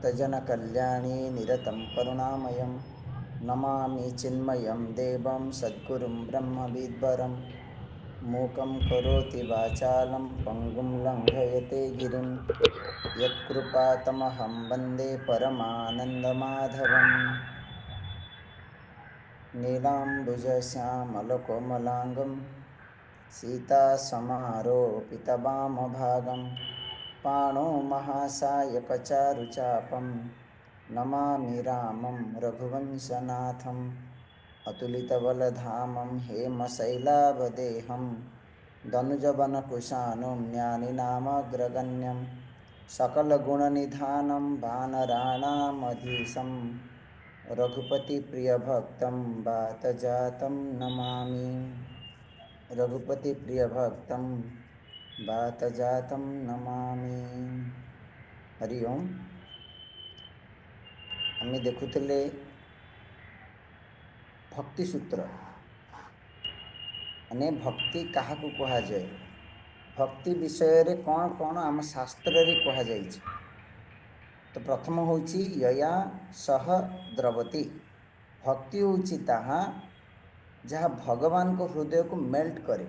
भक्तजनकल्याणी निरतं करुणामयं नमामि चिन्मयं देवं सद्गुरुं ब्रह्मविद्वरं मूकं करोति वाचालं पङ्गुं लङ्घयते गिरिं यत्कृपातमहं वन्दे परमानन्दमाधवम् नीलाम्बुजश्यामलकोमलाङ्गं सीतासमारोपितवामभागं पाणो महासायकचारुचापं नमामि रामं रघुवंशनाथम् अतुलितबलधामं हेमशैलावदेहं दनुजवनकुशानं ज्ञानिनामग्रगण्यं सकलगुणनिधानं वानराणामधीशं रघुपतिप्रियभक्तं वातजातं नमामि रघुपतिप्रियभक्तं वातजातं नमामि। हरि ओम। आम देखुले भक्ति सूत्र माने भक्ति क्या कह जाए, भक्ति विषय रे कौन कौन आम शास्त्र रे कह जाए। तो प्रथम हूँ यया सह द्रवती, भक्ति हूँ ताहा जहाँ भगवान को हृदय को मेल्ट करे।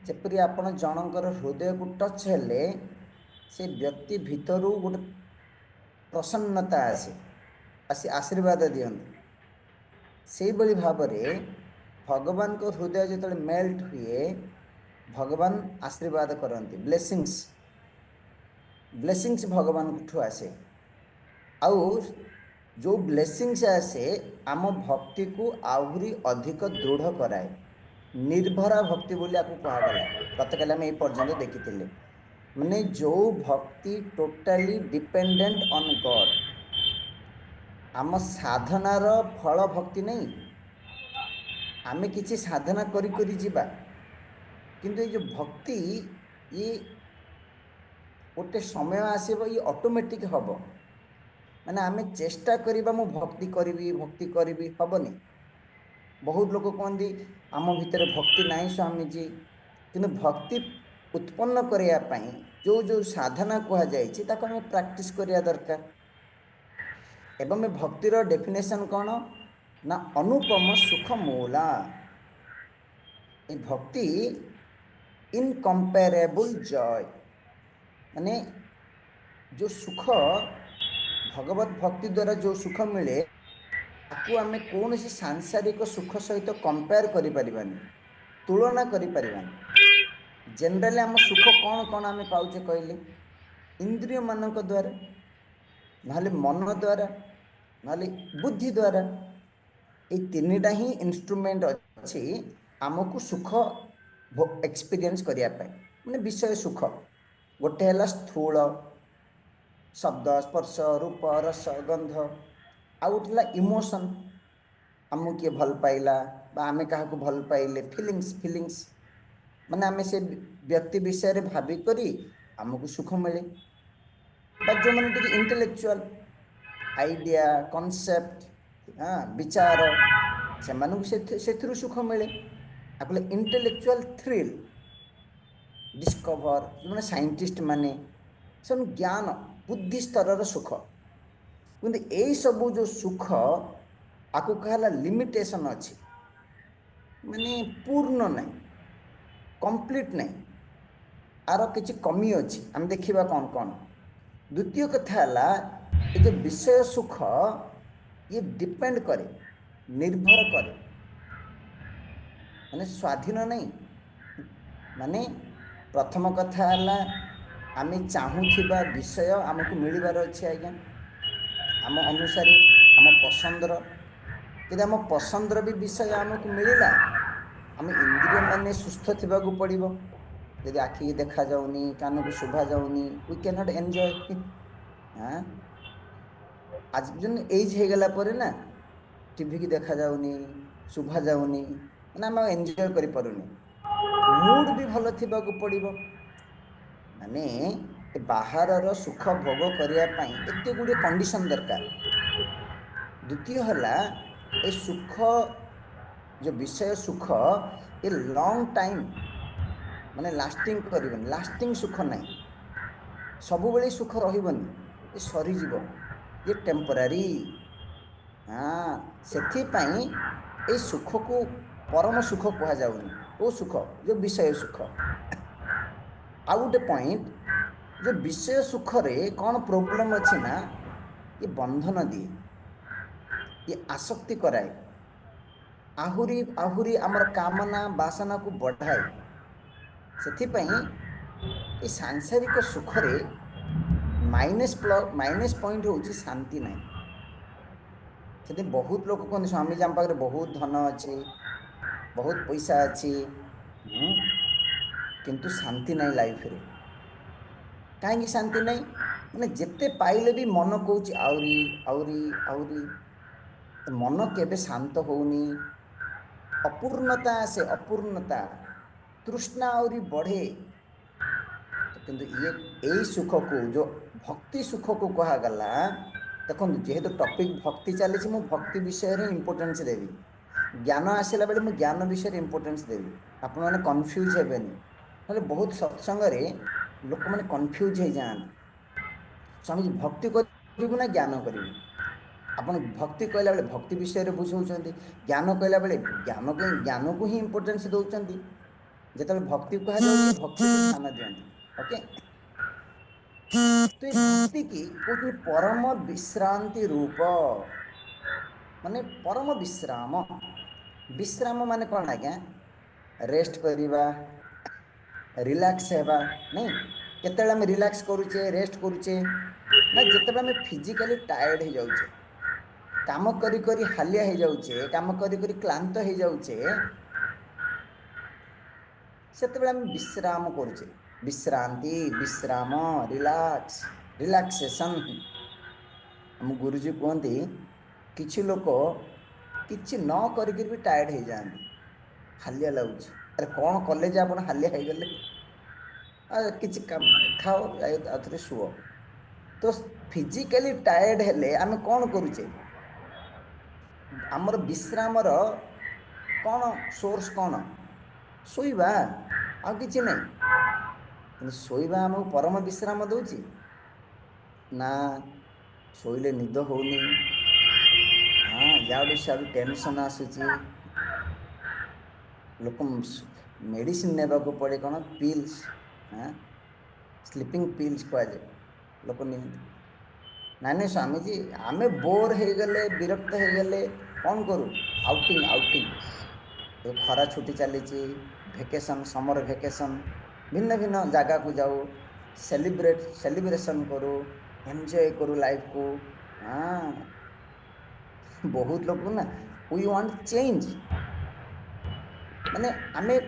जपरी आपण जनकर हृदय को टच हेले से व्यक्ति भितर गोटे प्रसन्नता आसी आशीर्वाद दियंती। से बड़ी भाव में भगवान को हृदय जो मेल्ट हुए भगवान आशीर्वाद करती, ब्लेसिंग्स ब्लेसिंग्स भगवान ठू आसे। आउ जो ब्लेसिंग्स आसे आम भक्ति को आहरी अधिक दृढ़ कराए। निर्भरा भक्ति बोली आपको कहगला। गतकाल आम पर्यंत देखी माने जो भक्ति टोटाली डिपेंडेंट ऑन गॉड। आम साधनार फल भक्ति नहीं, आमे किसी साधना करी करी जीवा, किंतु ये जो भक्ति ये गोटे समय आसब, ये ऑटोमेटिक हम माने आमे चेष्टा करिबा मु भक्ति करी हबनी। बहुत लोग कहते आम भितर भक्ति नहीं स्वामी जी, किंतु भक्ति उत्पन्न करने पाई जो जो साधना कह जाए आम प्रैक्टिस करने दरकार। एवं भक्तिर डेफिनेशन कौन ना अनुपम सुख मूला। ये भक्ति इनकम्पेरेबल जॉय, माने जो सुख भगवत भक्ति द्वारा जो सुख मिले ताकू आमे कौन सी सांसारिक सुख सहित कंपेयर करि परिबानी, तुलना करि परिबानी। जनरली आम सुख कौन कौन आमे पाउचे कहले, इंद्रिय मानक द्वारा, नाले मन द्वारा, नाले बुद्धि द्वारा। ये तीनटा ही इंस्ट्रूमेंट अच्छी आमको सुख एक्सपीरियंस करिया पाए, माने विषय सुख। गोटे है स्थूल शब्द स्पर्श रूप रस गंध, आउ गोटे इमोशन आमको किए भल पाइला बा आमे क्या भल पाइले, फिलिंग्स माने आमे से व्यक्ति विषय रे भावी करी आमको सुख मिले। बा जो मैंने टिके इंटेलेक्चुअल आइडिया कॉन्सेप्ट विचार से सुख मिले। आपले इंटेलेक्चुअल थ्रिल डिस्कवर मैंने साइंटिस्ट माने सब ज्ञान बुद्धि स्तर सुख। किंतु यही सब जो सुख आपको कहला लिमिटेशन अच्छी, माने पूर्ण नहीं, कंप्लीट नहीं, आर किसी कमी अच्छी। आम देखा कौन कौन। द्वितीय कथा ये जो विषय सुख ये डिपेंड करे, निर्भर करे, माने स्वाधीन नहीं। माने प्रथम कथा आमे चाहूथिबा विषय आमको मिलबार अच्छे आज्ञा, आम अनुसार आम पसंदर, कि आम पसंदर भी विषय आमको मिलला आम इंद्रिय माने सुस्थ थिबाकु पड़िबो। यदि आखि की देखा जाउनी, कान को शुभा जाउनी, वी कैन नॉट एंजॉय। आज जन एज हो गला परे ना टीवी की देखा जाउनी, शुभा जाउनी, माने आम एंजॉय करि परुनी। मूड भी भल थिबाकु पड़िबो, माने बाहर सुख भोग करिया पई एते गुडे कंडीशन दरकार। द्वितीय हला ए सुख जो विषय सुख ये लॉन्ग टाइम माने लास्टिंग करिबन, लास्टिंग सुख नहीं, सब बेले सुख रहिबनी। ये सरीजीव, ये टेम्परारी। हाँ, ସେଥିପାଇଁ ଏଇ ସୁଖକୁ परम सुख कह जाउनी। को सुख? जो विषय सुख। ଆଉ ଗୋଟେ पॉइंट, जो विषय सुख रे कौन प्रोब्लेम अच्छी ना, ये बंधन दिए, ये आसक्ति कराए, आहुरी आहुरी आमर कामना वासना को बढ़ाए। ସେଥିପାଇଁ ये सांसारिक सुख रे माइनस पॉइंट होची शांति नहीं। से बहुत लोग कहते स्वामी जी आम पाखे बहुत धन अच्छी, बहुत पैसा अच्छी, किंतु शांति नहीं लाइफ रे। कहीं शांति नहीं, माने जिते पाइले भी मन कौच आउरी आउरी आउरी, मन केबे शांत होनी, अपूर्णता से अपूर्णता, तृष्णा आउरी बढ़े। तो किंतु ये यही सुख को जो भक्ति सुख को कहा गला, देखो जेहेतु टॉपिक भक्ति चली, मु भक्ति विषय रे इंपोर्टेंस देवी, ज्ञान आसला बेले मु ज्ञान विषय इंपोर्टेंस देवी। आपण माने कंफ्यूज हेबेनी, नले बहुत सत्संग रे लोक माने कंफ्यूज हो जान। स्वामी भक्ति करिबु ना ज्ञान करिबु? आपण भक्ति कहला बेले भक्ति विषय रे बुझौचंदी, ज्ञान कहला बेले ज्ञान को ही इंपोर्टेंस दउचंदी। जेतबे भक्ति कहा जाउची भक्ति को ध्यान दियंती। ओके, तो ये भक्ति की कहते परम विश्रांति रूप, माने परम विश्राम। विश्राम माने कौन आज्ञा? रेस्ट करिबा, रिलैक्स हेबा नहीं। केतेबेले हम रिलैक्स करूचे, रेस्ट करूचे ना, जेतेबेले हम फिजिकली टायर्ड हो जाउचे, काम करी करी हालिया हो जाउचे, काम करी करी क्लांत हो जाउचे, सेतेबेले हम विश्राम करूचे। विश्रांति, विश्राम, रिलैक्स, रिलैक्सेशन। हम गुरुजी कहते किछि लोक किछि न करिक भी टायर्ड हो जाती, हालिया लगुच। अरे कौन कले जे आप हालिया हो गले, किछि खाओ आउे शुओ। तो फिजिकली टायर्ड हेले आम कौन करुचे? आमर विश्रामर कौन सोर्स कौन? शोइबा, आ किछि नहीं। शोइबा आमको परम विश्राम दउची ना? शोइले निद होनी, हाँ याडू सियाडू टेंशन आसूची, लोक मेडिसिन नेबा को पड़े, कौन पिल्स, हाँ स्लीपिंग पिल्स कह जाए, लोक नियंती। ना नहीं स्वामी जी आमे बोर हो गले, विरक्त हो गले, कौन करूँ? Outing, outing. तो खरा छुट्टी चली, भेकेशन, समर भेकेशन, भिन्न भिन्न जगह को जाऊ, सेलिब्रेशन करूँ, एंजॉय करूँ लाइफ को। हाँ, बहुत लोग ना वी वांट चेंज, माने आमे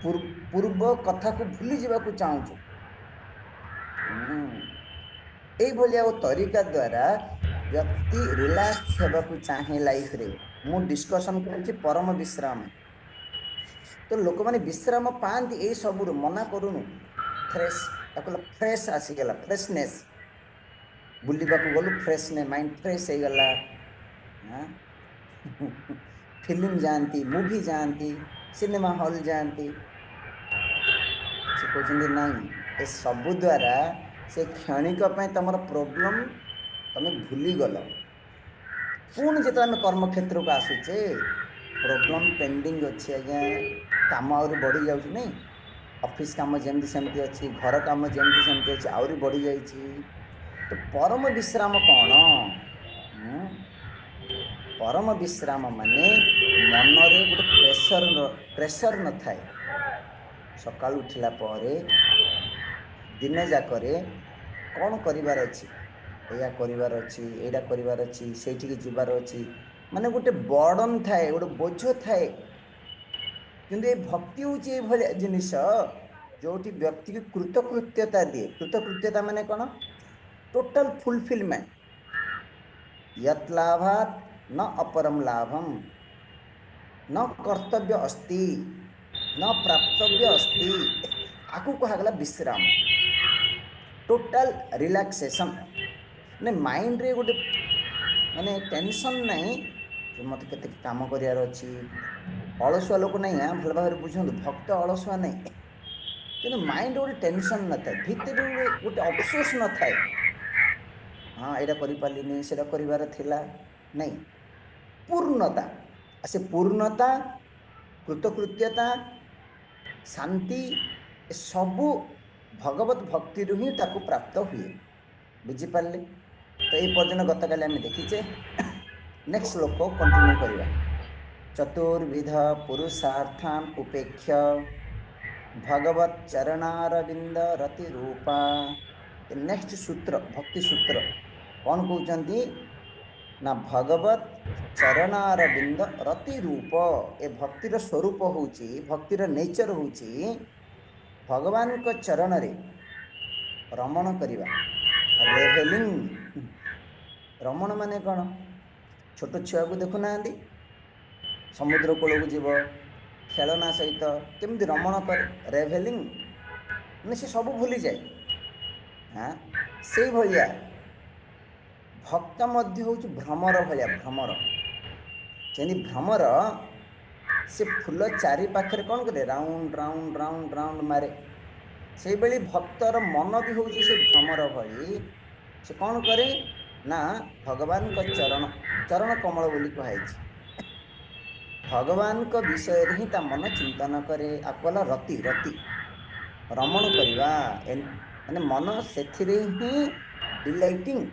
पूर्व कथा को भूली जावा को चाहूँ। यही भाया तरीका द्वारा व्यक्ति रिलैक्स होगा को चाहे लाइफ रे। मु डिस्कशन कर परम विश्राम। तो लोक माने विश्राम पाती यही सब मना करूनु, फ्रेश फ्रेश आसीगला, फ्रेशनेस, बुलवा को गलु फ्रेशने, माइंड फ्रेश हो गला। हाँ फिल्म जाती, मूवी जाती, सिनेमा हॉल जाती, से कहते नहीं ए सबु द्वारा से क्षणिक तुम प्रोब्लेम तुम भूलीगल। पुणी जो आम कर्म क्षेत्र को आसूचे, प्रोब्लेम पेंडिंग अच्छी आज्ञा, काम आहरी बढ़ी जाऊँ नहीं, ऑफिस काम जमती सेमती अच्छी, घर काम जमती सेमती अच्छी, आहरी बढ़ी जाइए। तो परम विश्राम कौन? परम विश्राम माने मनरे गोटे प्रेशर न थाए। सकाळु उठिला परे दिन जाकरे कौन करिवार अच्छी, या करिवार अच्छी, एटा करिवार अच्छी, सेठिकी जिबार अच्छी, माने गोटे बर्डन थाए, गोटे बोझ थाए। किंतु ये भक्ति होची ए भलिया जिनिस जोटी व्यक्ति की कृतकृत्यता दिए। कृतकृत्यता माने कौन? Total fulfilment. यत् लाभात् न अपरम लाभम, न कर्तव्य अस्ति, न प्राप्तव्य अस्ति। आकु कहगला विश्राम, टोटल रिलैक्सेशन। ने माइंड रे गोटे माने टेंशन नहीं कि मत केते काम करियार अच्छी। अलसुआ लोक नहीं, भल भाव बुझे, भक्त अलसुआ नहीं, कि माइंड गोटे टेंशन न थाए, भितर गोटे अफसोस न थाए। हाँ एटा करि पालिनी सेटा करिवार थिला नहीं पूर्णता से पूर्णता कृतकृत्यता शांति सबू भगवत भक्ति ही ताकू प्राप्त हुए बुझिपारे। तो ये पर्यटन गत काली आम देखीचे नेक्स्ट श्लोक कंटिन्यू करवा चतुर्विध पुरुषार्थान उपेक्ष्य भगवत चरणारविंद रति रूपा। नेक्स्ट सूत्र भक्ति सूत्र कौन कहते ना भगवत चरणारविंद रति रूप ए भक्तिर स्वरूप होची भक्तिर नेचर होची भगवान को चरण रे रमण करिवा रेभेलिंग। रमण माने कौन छोट छुआ को देखु ना समुद्र कूल को जीव खेलना सहित केमती रमण करे रेभेलिंग माने से सब भूली जाए। हाँ से भलिया भक्त मध्य होची भ्रमर भलिया भ्रमर जेनी भ्रमर से फूल चारि पाखरे कौन करे राउंड राउंड राउंड राउंड मारे से बेली भक्तर मन भी होची से भ्रमर भली से कौन करे ना भगवान को चरण चरण कमल बोली कहाइछि भगवान को विषय रे ही ता मन चिंतन करे आकला रति रति रमण करवा माने मन सेथिरे ही डिलाइटिंग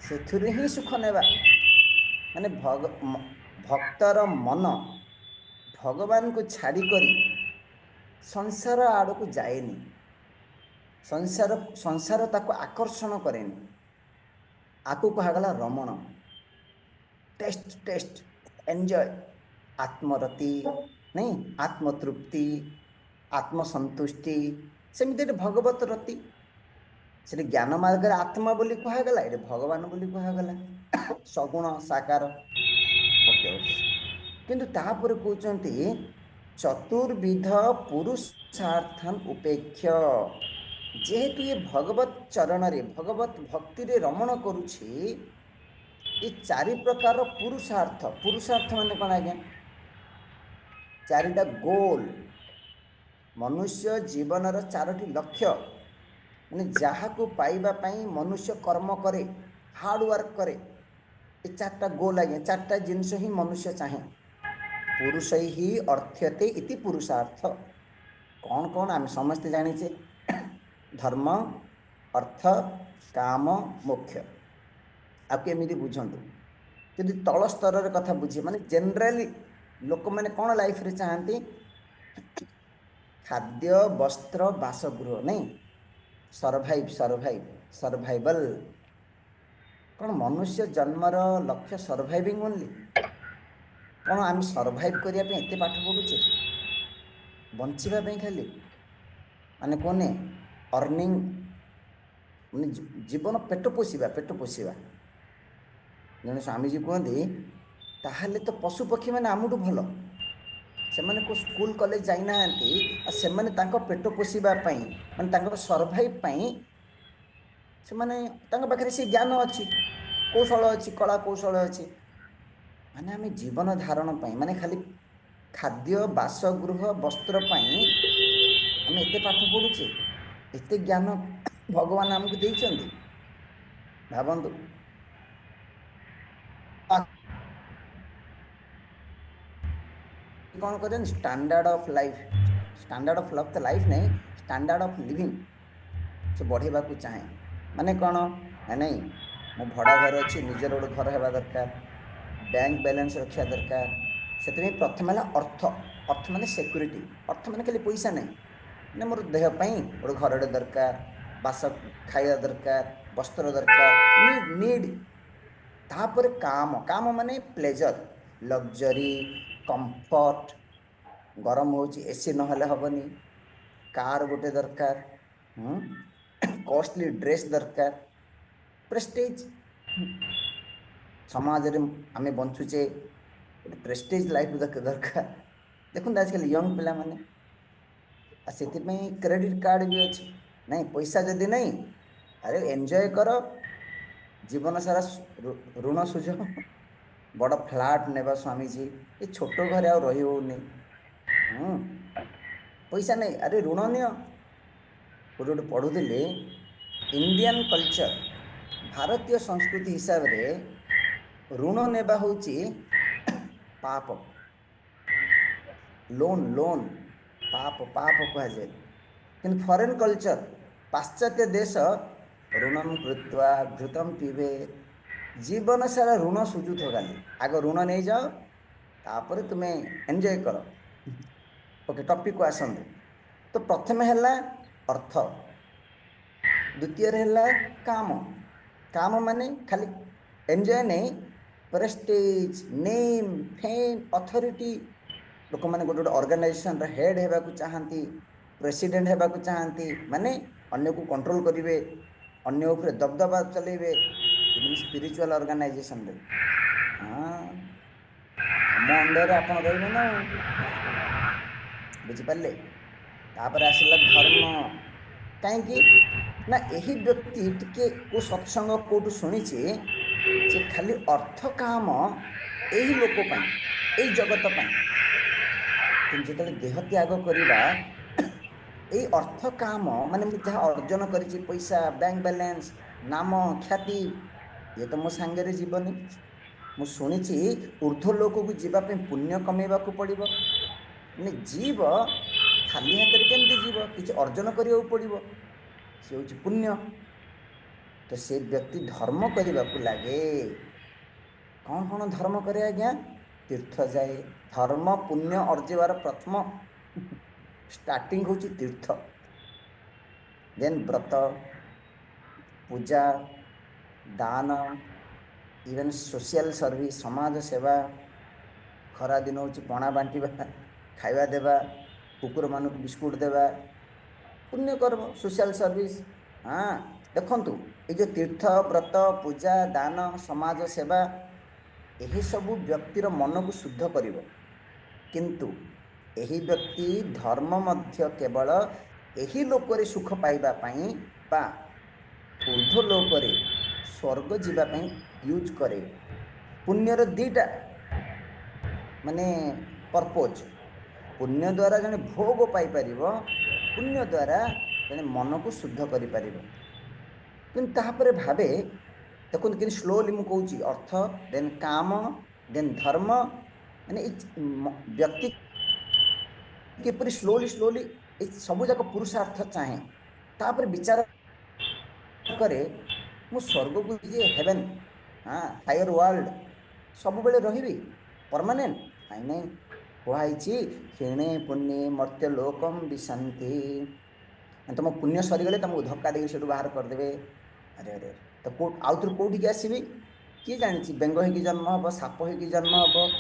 सेथिरे ही सुख नेबा माने भक्तर मन भगवान को छाड़ी करी संसार आड़ को जाएनी संसार संसार ताको आकर्षण करेनी आकु कहगला रमण टेस्ट टेस्ट एंजॉय आत्मरति नहीं आत्मतृप्ति आत्मसंतुष्टि सेमती भगवत रति से ज्ञान मार्ग आत्मा बोली कहगला ये भगवान बोली कहगला सगुण साकार ओके ओके किंतु तापर कहते चतुर्विध पुरुषार्थन उपेक्ष्य जेहेतु ये भगवत चरण रे भगवत भक्ति रे रमण करुछि ये चारि प्रकार पुरुषार्थ पुरुषार्थ माने कौन आज्ञा चारिटा गोल मनुष्य जीवन चारोटी लक्ष्य माने जहाँ को पाइबा पई मनुष्य कर्म करे हार्ड वर्क करे ये चारटा गोल आज्ञा चारटा जिनस ही मनुष्य चाहे पुरुष ही अर्थ्यते इति पुरुषार्थ कौन कौन आम समस्ते जाने धर्म अर्थ काम मोक्ष आपको एमती बुझंतु यदि तल स्तर कथा बुझे माने जनरली लोक मैंने कौन लाइफ रे चाहती खाद्य वस्त्र बासगृह नहीं सर्वाइव सर्वाइव सर्वाइवल कौन मनुष्य जन्मर लक्ष्य सर्वाइविंग ओनली कौन आम सर्वाइव करने एत पाठ पढ़ुचे बचापी खाली माने कौन अर्निंग माने जीवन पेट पोषा जड़े स्वामीजी कहते ताहले तो पशुपक्षी मैंने आमठू भल से को स्कूल कॉलेज जाइना से पेट पोषा माने सर्वाइव से पाखे से ज्ञान अच्छी कौशल अच्छी कला कौशल अच्छी माने आम जीवन धारण माने खाली खाद्य बासगृह वस्त्र आम एत पाठ पढ़ुचे एत ज्ञान भगवान आमको देइछन्ति भावन्तु कौन करें स्टैंडर्ड ऑफ लाइफ नहीं स्टैंडर्ड ऑफ लिविंग से बढ़ेबा को चाहे माने कौन नहीं मो भड़ा घर अच्छी निजर गोटे घर होगा दरकार बैंक बैलेंस रखा दरकार से प्रथम है अर्थ अर्थ माने सिक्योरिटी अर्थ माने खाली पैसा नहीं माने मोर देहपाई गोटे घर दरकार बास खाଇବା दरकार वस्त्र दरकार नीड तापर काम काम माने प्लेजर लग्जरी कंफर्ट गरम होची एसी नहले हबनी कार गोटे दरकार कॉस्टली ड्रेस दरकार प्रेस्टीज समाज रे आमे बंचुचे प्रेस्टीज लाइफ दरकार देखुन आजकल यंग पिला माने से क्रेडिट कार्ड भी अच्छी नहीं पैसा जदि नहीं अरे एंजॉय कर जीवन सारा ऋण सुझ बड़ फ्लैट नेबा स्वामीजी ये छोट घर आ रही होनी पैसा नहीं अरे ऋण नि गोटे पढ़ुली इंडियन कल्चर भारतीय संस्कृति हिसाब रे ऋण नेबा होची पाप, लोन लोन पाप पाप कह जाए। किंतु फॉरेन कल्चर पाश्चात्य देश ऋणम कृत्वा घृतम पीबे, जीवन सारा ऋण सुझुथ खाली, आग ऋण नहीं जाओ तापर तुम्हें एंजॉय कर। ओके टॉपिक को आसंतु। तो प्रथम है अर्थ, द्वितीय है काम। काम माने खाली एंजॉय नहीं, प्रेस्टीज नेम फेम अथॉरिटी। लोक मैंने गोटे गोटे ऑर्गेनाइजेशन हेड होगा चाहती, प्रेसिडेंट होगा चाहती, माने अन्य को कंट्रोल करेंगे, अन्य उपरे दबदबा चलेबे। इवन स्पिरिचुअल ऑर्गेनाइजेशन रे हाँ आम अंडर आप रही ना, बुझिपारे। तापर आसला धर्म, कहीं ना यही व्यक्ति टिके को सत्संग कोटू शुणी जे खाली अर्थ काम यही लोक यही जगत पाई, किंतु जो देह त्याग करवा यही अर्थ काम माने मुझे जहाँ अर्जन करी पैसा बैंक बैलेंस नाम ख्याति ये तो मो सांगे जीवनी। मु शुणी ऊर्ध्व लोक को जीवाई पुण्य कमेवा को पड़ो, माने जीव खाली हाथ में केमती जीव किसी अर्जन करिया पड़ो, सी हूँ पुण्य। तो से व्यक्ति धर्म करने को लगे। कौन कौन धर्म करे आज्ञा? तीर्थ जाए, धर्म पुण्य अर्जिवार प्रथम स्टार्टिंग हूँ तीर्थ, देन व्रत पूजा दान, इवन सोशल सर्विस समाज सेवा, खरा दिन हूँ पणा बांटा खाଇବା देवा, कुकुर मानक बिस्कुट देवा, पुण्य कर्म सोशल सर्विस। हाँ देखंतु ये जो तीर्थ व्रत पूजा दान समाज सेवा यही सबू व्यक्तिर मन को शुद्ध करिवो, किंतु यही व्यक्ति धर्म मध्य केवल यही लोकरे सुख पाइबा पाई बा ऊर्ध्व लोकरे स्वर्ग जीवा पाई यूज करे। पुण्यर दीटा माने पर्पोज, पुण्य द्वारा जने भोग पाई परिवो, पुण्य द्वारा जने मन को शुद्ध करि परिवो। किंतु ताहापरे भाबे देखो कि स्लोली मु कहूँ अर्थ देन काम देन धर्म, माने व्यक्ति किपरि स्लोली स्लोली सबू जाक पुरुषार्थ चाहे, तापर विचार करे मु स्वर्ग को जे हेवन हाँ हायर वर्ल्ड सब बेले रही परमानेंट नाई नहीं कहुई क्षीणे पुण्य मर्त्य लोकम विशांति। तुम पुण्य सरीगले तुमको धक्का देकर से बाहर करदे। अरे अरे तो आउ थे कौटिक आसबि किए जानी, बेंग हो जन्म हम, साप हो जन्म हम,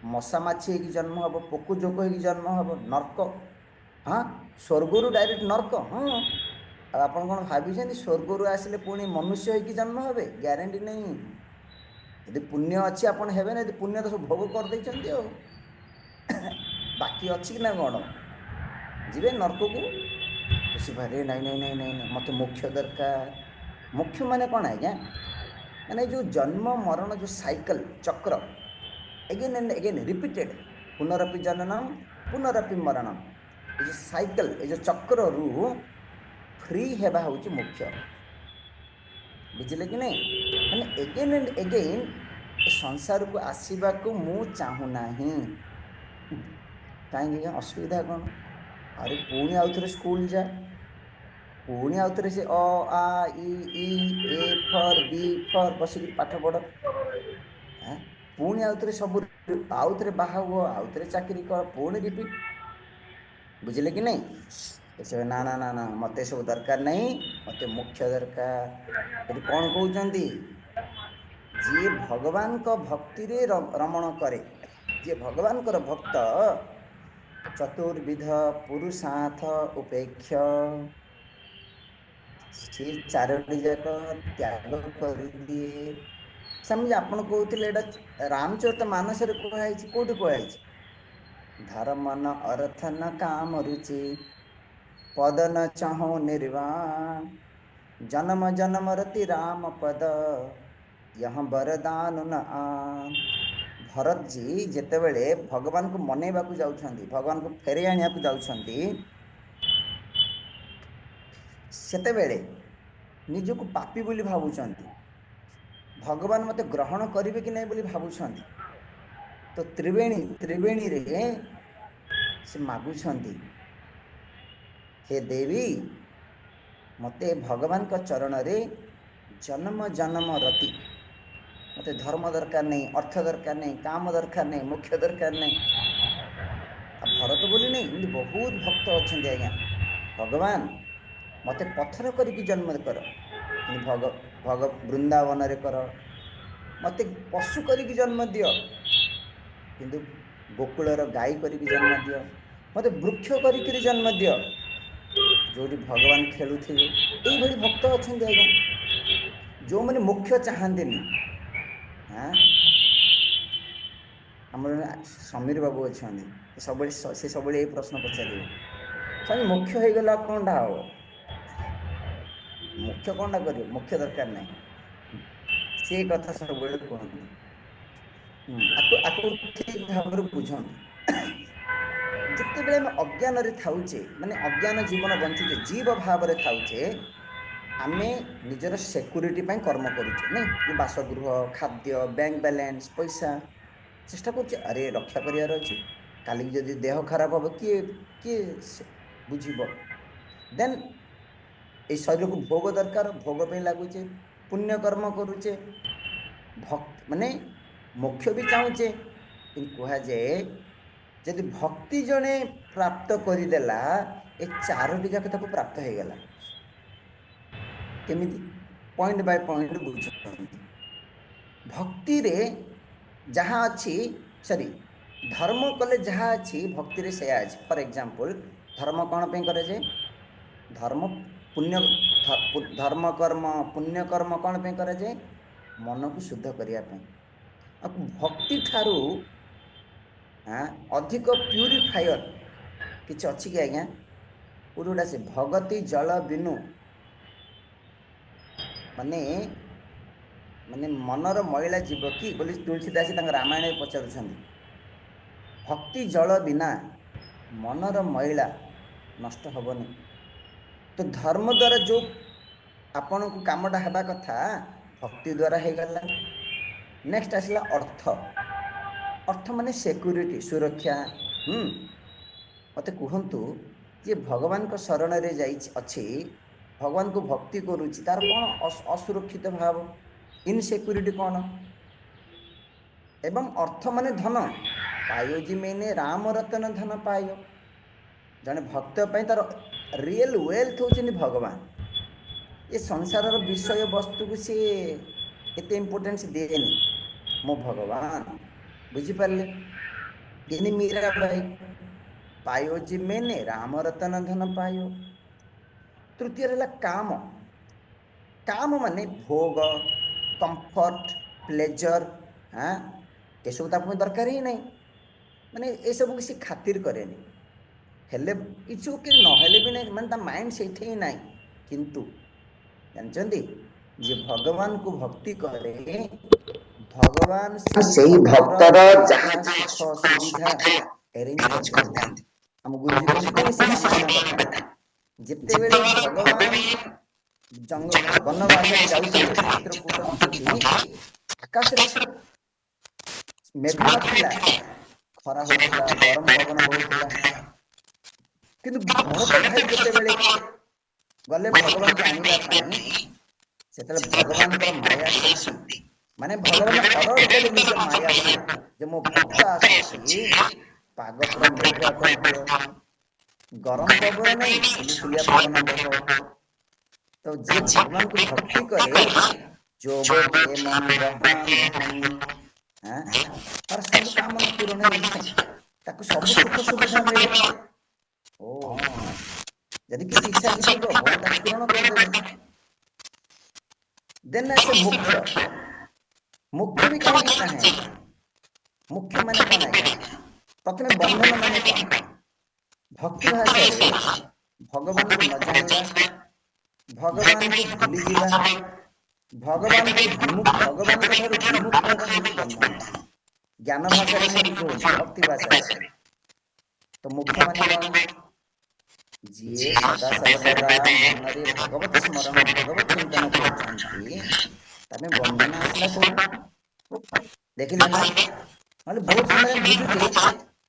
मशा माछी हो जन्म हम, पोक जोक हो जन्म हम, नर्क। हाँ स्वर्ग डायरेक्ट नर्क। हाँ आप भाई स्वर्ग आसिले पुणी मनुष्य हो जन्म हे, ग्यारंटी नहीं। यदि पुण्य अच्छी आप हेबे ना, पुण्य तो सब भोग कर देइछन्ती बाकी अच्छी ना कौन जीवे नर्क को। तो सी भाई नाई नाई नाई नाई मत मोक्ष दरकार। मोक्ष माने कौन है माने जो जन्म मरण जो साइकिल चक्र एगेन एंड एगेन रिपीटेड, पुनरपि जननम पुनरपि मरणम, ये जो साइकिल ये जो चक्र रू फ्री हेबा होची मोक्ष। बुझिले कि नहीं? माने एगेन एंड एगेन संसार को आसीबा को मु चाहू नाही। कहीं असुविधा कौन? अरे पुणी आउ थे स्कूल जा, पुणी आउ थे से अ आ ई ए फॉर बी फॉर बसिक पाठ पढ़। पुणी आउ थे सब आउ थे बाहा हुआ, आउ थे चाकरी कर, पुणी रिपीट। बुझिले कि नहीं? तो ना ना ना ना मत सब दरकार नहीं, मत मोक्ष दरकार। ये कौन कहते जी भगवान को भक्ति रे रमण करे, जी भगवान कर भक्त चतुर्विध पुरुषार्थ उपेक्ष सी चारोटी जाक त्याग कर दिए। समझ आप कहते रामचरित मानस कहुई कौटी कहुई धर्म न अर्थ न काम रुचि पद न चाहो निर्वाण जन्म जन्म रति राम पद यह वरदान न आन। भरत जी जेतेबेले भगवान को मनैबा को जाउछंती, भगवान को फेरे आनिया को जाउछंती, सेतेबेले निजको पापी बोली भावुचंती, भगवान मते ग्रहण करिवे कि नहीं बोली भाबुछंती तो त्रिवेणी रे से मागुछंती हे देवी मते भगवान का चरण रे जन्म जन्म रति मते धर्म दरकार नहीं, अर्थ दरकार नहीं, काम दरकार नहीं, मोक्ष दरकार नहीं। आ भरत बोली नहीं एमती बहुत भक्त अच्छा आज्ञा भगवान मते पत्थर करिकी जन्म कर कि भग भग वृंदावन रे कर मते पशु करिकी जन्म दियो किंतु गोकुलर गाई करिकी जन्म दियो मते वृक्ष करिकी जन्म दियो जोटी भगवान खेलुथिबे। एई भली भक्त अछंती आज्ञा जो माने मोक्ष चाहंतेनी। हाँ आमर समीर बाबू अच्छा सब से सब प्रश्न पचारे स्वामी मोक्ष हो गला कौनटा हम मोक्ष कौनटा कर मोक्ष दरकार नहीं सी कथा सब कहते ठीक भाव बुझाते जिते बड़े आम अज्ञान थाउचे माने अज्ञान जीवन बंचुचे जीव भाव में थाउचे आमे निजर सिक्यूरीटी कर्म करुचे नहीं जो बासगृह खाद्य बैंक बैलेंस पैसा चेष्टा कर अरे रक्षा करार अच्छी काली जदि देह खराब हम किए किए बुझब देन ये शरीर को भोग दरकार भोग पे लगुचे पुण्य कर्म करुचे भक्त माने मोक्ष भी चाहूचे कि कहुए जदि भक्ति जड़े प्राप्त करदेला ए चारोटी जाक प्राप्त हो गला केमिति पॉइंट बाय पॉइंट बुझ भक्ति रे जहाँ अच्छी सॉरी धर्म कले जहाँ अच्छी भक्ति रे से आज फॉर एग्जांपल धर्म कौन पे करे जे धर्म पुण्य धर्म कर्म पुण्य कर्म कौन पे करे जे मन को शुद्ध करिया पे भक्ति ठारू अधिक प्यूरिफायर किछि अछि कि आज्ञा कोडा से भगति जल बिनु माने माने मनर मैला जीव कि बोली तुलसीदास रामायण पचार भक्ति जल बिना मनर मैला नष्ट हेनी तो धर्म द्वारा जो आपण को कामटा हेबा कथा भक्ति द्वारा हो गला। नेक्स्ट आसला अर्थ अर्थ माने सिक्यूरीटी सुरक्षा। मत कहतु जे भगवान को शरण रे जाई अछि भगवान को भक्ति करुच्ची तार कौन असुरक्षित भाव इनसिक्यूरीटी कौन एवं अर्थ माने धन पायो जी मैंने राम रतन धन पायो जड़े भक्त तार रियल वेल्थ होती भगवान ये संसार विषय वस्तु को सी एते इम्पोर्टेंस देनी मो भगवान बुझिपारे इनी मीरा भाई पायो जी मैंने राम रतन धन पायो। तृतीय रहा काम काम माने भोग कंफर्ट प्लेजर हाँ ये सब तो दरकार ही नहीं माने ये सब किसी खातिर करेनि हेले इट्स ओके नहेले भी नहीं माने माइंड से ही नहीं किंतु जानते जे भगवान को भक्ति करे भगवान से भक्तर जहाँ सुख सुविधा अरेंज करते हम गुरुजी कहते पुणी से सामान्य कथा जिते बेले भगवान जंगल वनवास जाउथिले चित्रकूट प्रति आकाश मेघ नथिला खरा होता गरम पवन बहुला किंतु भरत भाई जिते बेले गले भगवान को आनिबा से भगवान माया शक्ति माने भगवान ऑर्डर कले निज माया को जे मो भक्त आसी पाग पूरा मेघुआ कर गरम पवन नहीं सुलसुलिया पवन बह तो जे भगवान को भक्ति करे जो बटे मन रहान तार सब कामना पूर्ण हो ताको सब सुख सुविधा मिले ओ यदि किसी इच्छा किसी को भगवान पूर्ण कर देबे। देन ऐसे मुख्य मुख्य भी कहीं चाहे मुख्य माने कौन है प्रथम बंधन माने कौन भक्ति भाषा रे भगवान को न जानिबा भगवान को भूली जीवा भगवान को भगवान को ठाରୁ विमुक्त होगा होची बंधन ज्ञान भाषा रे मैं बुझो भक्ति भाषा रे तो मुख्य माने कौन जी सदा सर्वदा मनरे भगवत स्मरण भगवत चिंतन करछंती तमें बंधन आसला को देखिले ना माने बहुत समय बुझुचे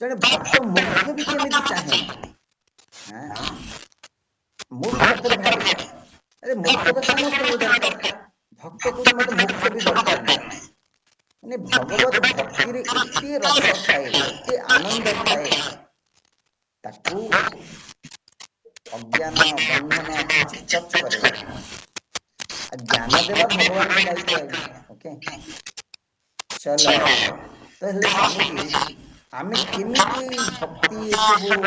जने भक्त मोक्ष भी केमिति चाहे हां मूल भक्त भाबे अरे मोक्ष तो समस्त को दरकार भक्त को मते मोक्ष भी दरकार नहीं माने भगवत भक्ति रे इति रस थाए इति आनंद थाए ताकू अज्ञान बंधन किछि टच करे ज्ञान देवा भगवान के दायित्व है ओके चलो तो हेले स्वामी जी आमे केमिति भक्ति सब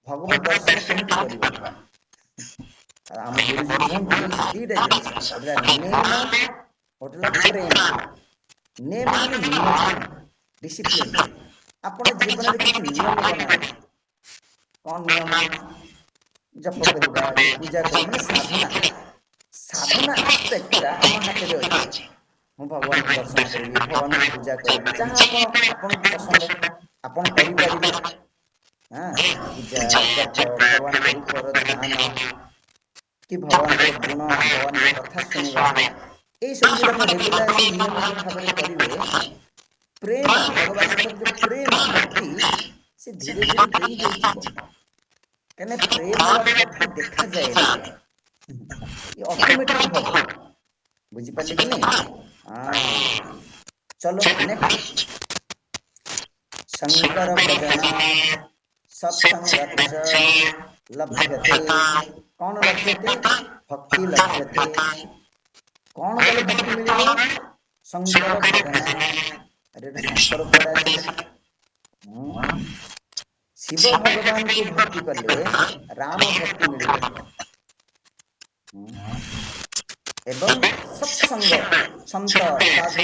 भगवत दर्शन केमिति करिबो आम गुरुजी कहते दीटा जिनिस गोटे नेम गोटे प्रेम नेम माने नियम डिसिप्लिन आपण जीवन में किसी नियम बना कौन नियम जप करबा पूजा करबा साधना साधना एस्पेक्ट हम हाथ रे अछि हम भगवान के दर्शन करिबी भगवान की पूजा करिबी जहां आपण पसंद आपण करि परिबे हां पूजा जप भगवान के ऊपर ध्यान कि भगवान के गुण भगवान के कथा सुनिबा ए सब जो हम रेगुलरली नियमित भाव में करिवे प्रेम भगवान के जो प्रेम भक्ति से धीरे धीरे देई जाइबो कने प्रेम और भक्ति देखा जाए ये ऑटोमेटिक हो बुझी पाले कि नहीं चलो नेक्स्ट शंकर भजना सत्संगच्च लभ्यते कौन लभ्यते भक्ति लभ्यते कौन बोले भक्ति मिलेगा शंकर भजना अरे शंकर पड़ा शिव भगवान को भक्ति करले राम भक्ति मिलेगा एवं सत्संग संत साधु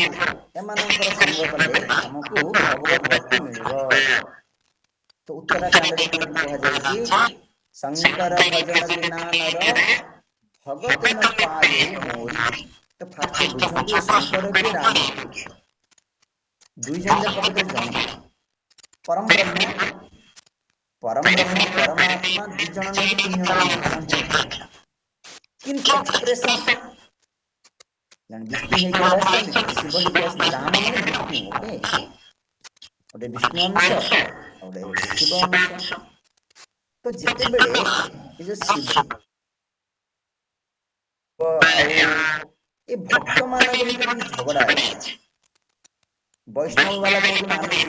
एमानकर संग कले हमको भगवत भक्ति मिलेगा तो उत्तराखंड में कहा जाय कि शंकर भजन बिना नर भगत न पाए मोरी तो फास्ट बुझो शंकर के राम दुई जन जब जन परम ब्रह्म परमात्मा दुई जन नहीं तीन जन किंतु एक्सप्रेशन जन विष्णु है के शिव है के राम माने विष्णु ओके ओडे विष्णु अंश ओडे शिव अंश तो जिते बेले ये जो शिव ये भक्त मान झगड़ा है वैष्णव वाला कहते हैं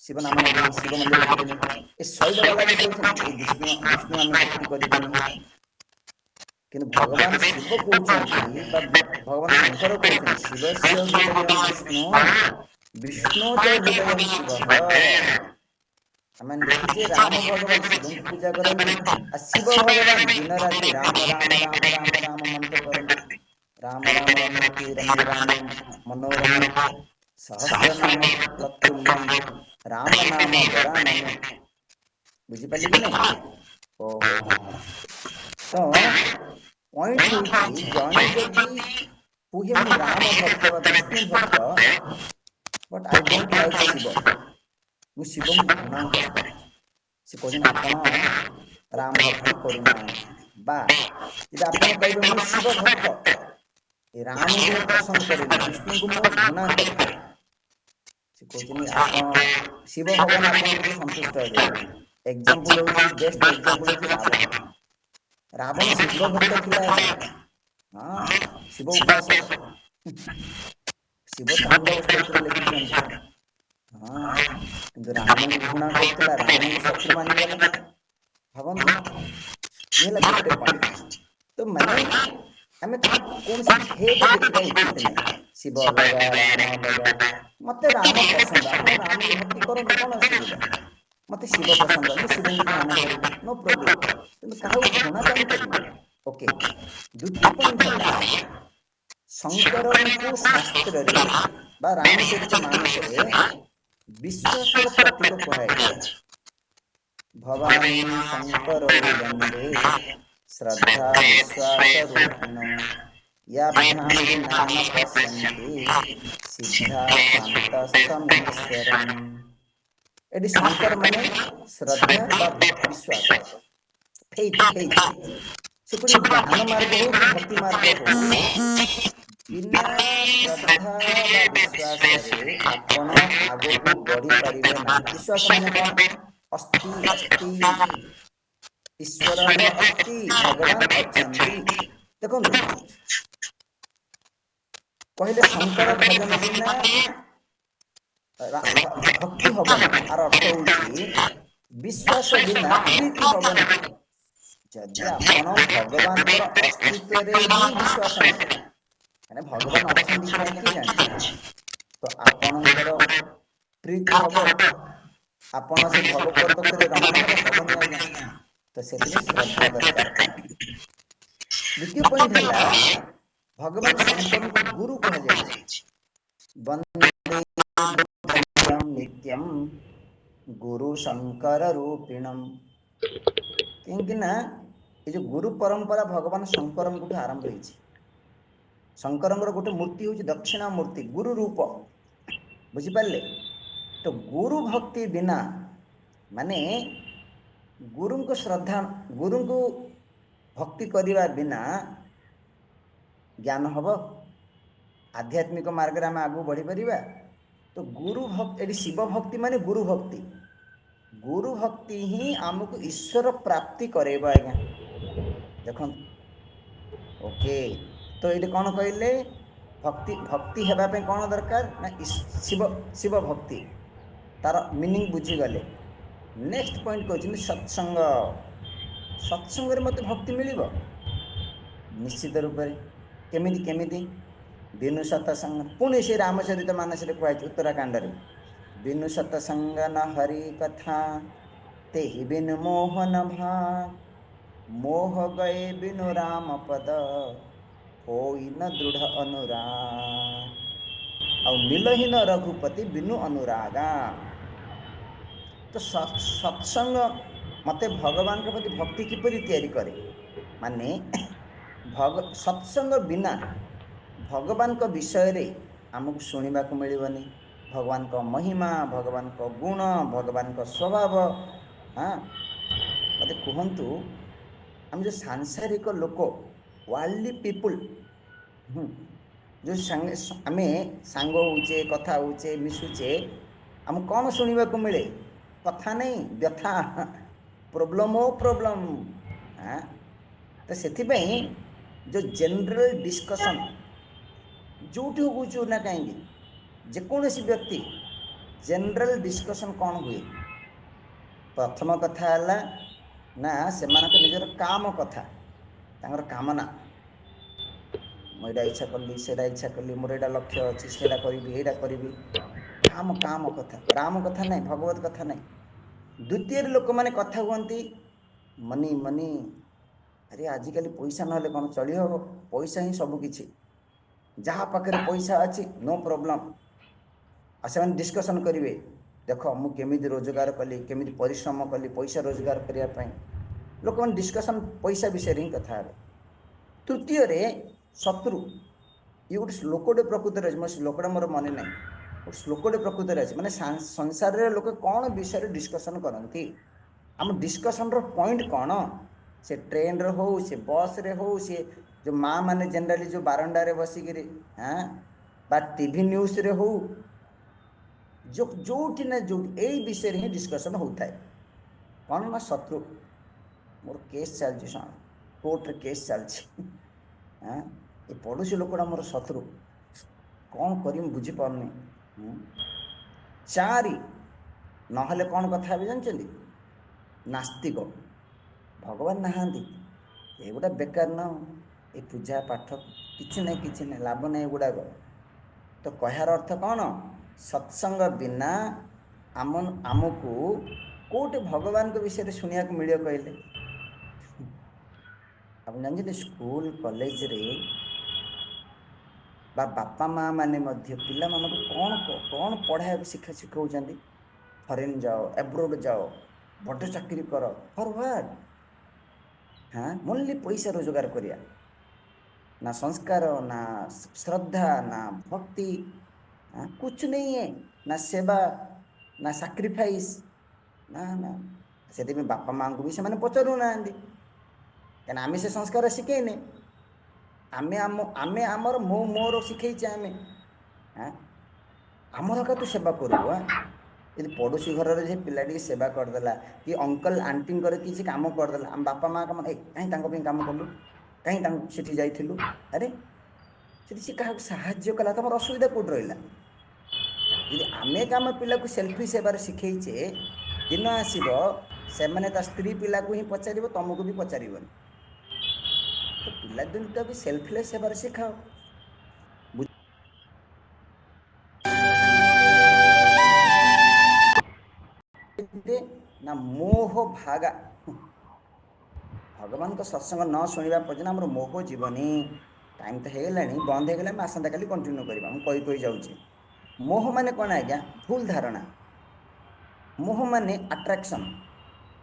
शिव नाम शिव मंदिर ये शैव वाला भी कहते हैं विष्णु नाम भक्ति करें किंतु भगवान शिव कहते भगवान शंकर कहते शिव से विष्णु विष्णु तो हृदय शिव हमें देखिए राम भगवान शिव की पूजा करें शिव भगवान दिन राति राम राम राम राम राम मंत्र करें राम राम राम राम मनोरम सहस्र नाम तत्तुल्यम राम नाम वरानम बुझी पाली कि नहीं ओ तो पॉइंट होची जने जदी पूहे राम भक्त व विष्णु भक्त but I don't like Shiva मु शिव को घृणा करता से कोन आपण राम भक्ति करूना बा यदि आपण कहबे मु शिव भक्त ए राम को पसंद करे विष्णु को मु घृणा करता से कोन आपण शिव भगवान आपण को संतुष्ट है एग्जांपल हो बेस्ट एग्जांपल है रावण शिव भक्त थिला हां शिव उपासक शिव तांडव स्तोत्र लिखिछन हां रावण घृणा करतला रावण शत्रु मान गेला भगवान ये लगते पॉइंट तो मैंने हमें कौन सी भेद देखना उचित नहीं शिव लगा राम लगा मते राम पसंद राम की भक्ति करो कौन असुविधा मते शिव पसंद है शिव की ध्यान करो नो प्रॉब्लम तुम काहू घृणा काहे करियो ओके द्वितीय पॉइंट है शंकर को शास्त्र रे बा रामचरित मानस रे विश्वास प्रतीक कहाय भवानी शंकर वंदे श्रद्धा विश्वास रूपिण या ध्यान नाम पश्यन्ति सिद्धा शांतस्तमेश्वरम् एडी शंकर माने श्रद्धा बा विश्वास फेथ से कोई ध्यान मार्ग हो भक्ति मार्ग हो बिना विश्वास रे आपण आगो को बढ़ी परिबे ना। विश्वास माने कौन? अस्ति अस्ति ईश्वर अस्ति, भगवान अछंती। देखंतु कहले शंकर भजन बिना भक्ति हबनी, आर अर्थ होउची विश्वास बिना प्रीति हबनी। जदि आपण भगवान अस्तित्व रे ही विश्वास नहीं, माने भगवान अछंती कि नहीं किए जानी, तो आपणकर प्रीति हब, आपण से भगवत करे रमण हब हबनी आज्ञा। तो से श्रद्धा दरकार। द्वितीय पॉइंट है भगवान शंकर को गुरु कह जाए। वंदे बुद्धं नित्यं गुरु शंकर रूपिणम। कहीं ना ये जो गुरु परंपरा भगवान शंकर को आरंभ हो। शंकर गोटे मूर्ति हूँ दक्षिणा मूर्ति, गुरु रूप, बुझिपारे। तो गुरु भक्ति बिना माने गुरु को श्रद्धा, गुरु को भक्ति करने बिना ज्ञान हब, आध्यात्मिक मार्ग में आगू बढ़ी पारिबा। तो गुरु भक्ति ये शिव भक्ति माने गुरु भक्ति, गुरु भक्ति ही आमको ईश्वर प्राप्ति करेबा आज्ञा। देखो ओके, तो ये कौन कहले भक्ति, भक्ति हेबा पे कौन दरकार ना शिव, शिव भक्ति तार मीनिंग बुझी गले। नेक्स्ट पॉइंट कहते सत्संग। सत्संग रे मते भक्ति मिलिबो निश्चित रूप से। केमिति केमिति? बिनु सत्संग, पुणी से रामचरित मानस रे कहै उत्तराखंड रे, बिनु सत्संग न हरि कथा तेहि बिनु मोह न भाग, मोह गए बिनु राम पद होई न दृढ़ अनुराग, और मिलहि न रघुपति बिनु अनुरागा। तो सत्संग मते भगवान के प्रति भक्ति किपरि तैयारी करे माने सत्संग बिना भगवान को विषय रे आमको शुणा को मिलबनी। भगवान को महिमा, भगवान को गुण, भगवान को स्वभाव। हाँ मत कहतु आम जो सांसारिक लोक, वर्ल्डली पीपुल, जो आम सांग होचे, कथा होचे, मिशुचे, आम कौन शुणा को मिले? कथा नहीं, व्यथा, प्रोब्लेम हो प्रोब्लेम। हाँ तो से जो जनरल डिस्कशन जोटी हो ना कहीं जेकोसी व्यक्ति जनरल डिस्कशन कौन हुए? प्रथम कथा है ना से निजर काम कथा, तांगर कामना, मुझे इच्छा कली से इच्छा कली, मोर एटा लक्ष्य अच्छी से करी, काम काम कथा, राम कथा नहीं, भगवत कथा नहीं। द्वितीय लोक मैंने कथा कहती मनी मनी, अरे आजिकल पैसा ना कौन चली हम, पैसा ही सबकि, जहाँ पाखे पैसा अच्छी नो प्रॉब्लम। से डिस्कसन करेंगे, देख मुझे रोजगार कली, केमी परिश्रम कली पैसा रोजगार करने, लोक मैंने डिस्कसन पैसा विषय ही कथा है। तृतीय शत्रु, ये गोटे श्लोकटे प्रकृत अच्छे, मोर श्लोकटा मोर मन ना, गोटे श्लोकटे प्रकृत अच्छे, मैंने संसार रे लोक कौन विषय डिस्कसन करती, आम डिस्कसन रो पॉइंट कौन? से ट्रेन रे हो, से बस रे हो, से जो माँ माने जनरली जो बारंडा रे बसिक, हाँ बा टीवी न्यूज रे हो, जो जोटी ना जो यही विषय ही डिस्कसन होता है। कौन ना शत्रु, मोर केस चलती, कोर्ट रे केस चलती, हाँ ये पड़ोसी लोकटा मोर शत्रु, कौन कर बुझीपारनी। चारि नहले कौन कथा भी जानते? नास्तिक, भगवान नहांती, ये गुड़ा बेकार न, ये पूजा पाठ किसी ना किसी ना लाभ नहीं गुड़ाक। तो कहार अर्थ कौन? सत्संग बिना आमको कोटे भगवान के विषय शुणा को मिले कहले? आप जानते स्कूल कॉलेज रे बापा माँ माने पिला मानक कौन कौन पढ़ाई शिक्षा शिखाऊँ? फॉरेन जाओ, एब्रोड जाओ, बड़ चाकरी कर, फॉर व्हाट? हाँ ओनली पैसा रोजगार करिया, ना संस्कार, ना श्रद्धा, ना भक्ति, हाँ कुछ नहीं है, ना सेवा, ना सैक्रिफाइस, ना ना। से बापा माँ को भी से पचारू ना, क्या आम से संस्कार शिखेने, आमे आम आमे आमर मो मोर शिखेचे आमे, हाँ ଆମର का तू सेवा करू यदि पड़ोशी घर जे पिलाटी सेवा करदेला कि अंकल आंटी किसी काम करदेला आम बापा माँ कम कहीं काम कलु कहीं सेठी जाइलु अरे सी क्या साहाଯ୍य कला तुम असुविधा कौट रहा यदि आमे आम पिला को सेल्फी सेवार शिखेचे दिन आसब से स्त्री पिला को ही पचार तुमको भी पचार तो पिला दिन तो सेल्फलेस सेवार शिखाओ ना मोह भागा भगवान को सत्संग न शुणा पर्यटन आम मोह जीवनी टाइम तो होगा बंद होगा आसंता काली कंटिन्यू करवा कही जाऊे मोह माने कौन आज्ञा भूल धारणा मोह माने अट्राक्शन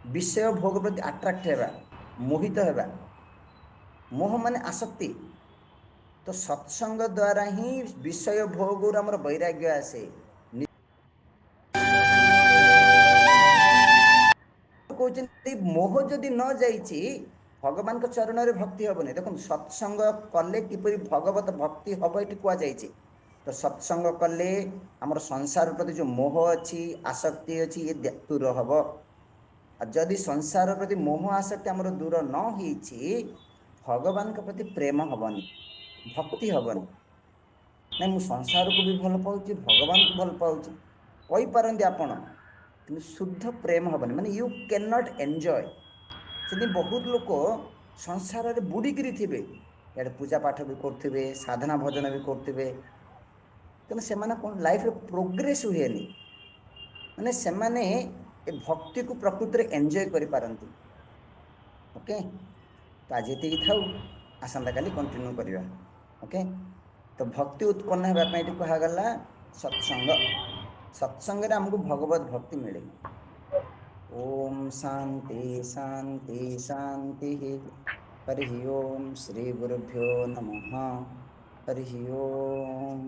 विषय भोग प्रति अट्राक्ट होगा मोहित होगा मोह माने आसक्ति तो सत्संग द्वारा ही विषय भोग आम वैराग्य आसे कहते मोह जदि न जाइए भगवान को चरण में भक्ति हेनी देखो सत्संग कले किपरि भगवत भक्ति हम ये कहुई तो सत्संग कले आमर संसार प्रति जो मोह अच्छी आसक्ति अच्छी ये दूर हम जदि संसार प्रति मोह आसक्ति आमर दूर न हो भगवान के प्रति प्रेम हेनी भक्ति हेनी ना मु संसार को भी भल पाऊँ भगवान को भल पाऊँ कहींपारती आपण कि शुद्ध प्रेम हेनी माने यू कैन नॉट एंजॉय से बहुत लोग संसार में बुड़िकी थे इे पूजा पाठ भी करुवे साधना भजन भी करुवे तेना से कौन लाइफ प्रोग्रेस हुए माने से माने भक्ति को प्रकृति में एंजॉय करें ओके तो आज ये था आसंता काली कंटिन्यू करवा ओके तो भक्ति उत्पन्न होगापी कहगला सत्संग सत्संग आमको भगवत भक्ति मिले ओम शांति शांति शांति हरि ओम श्री गुरुभ्यो नमः हरि ओम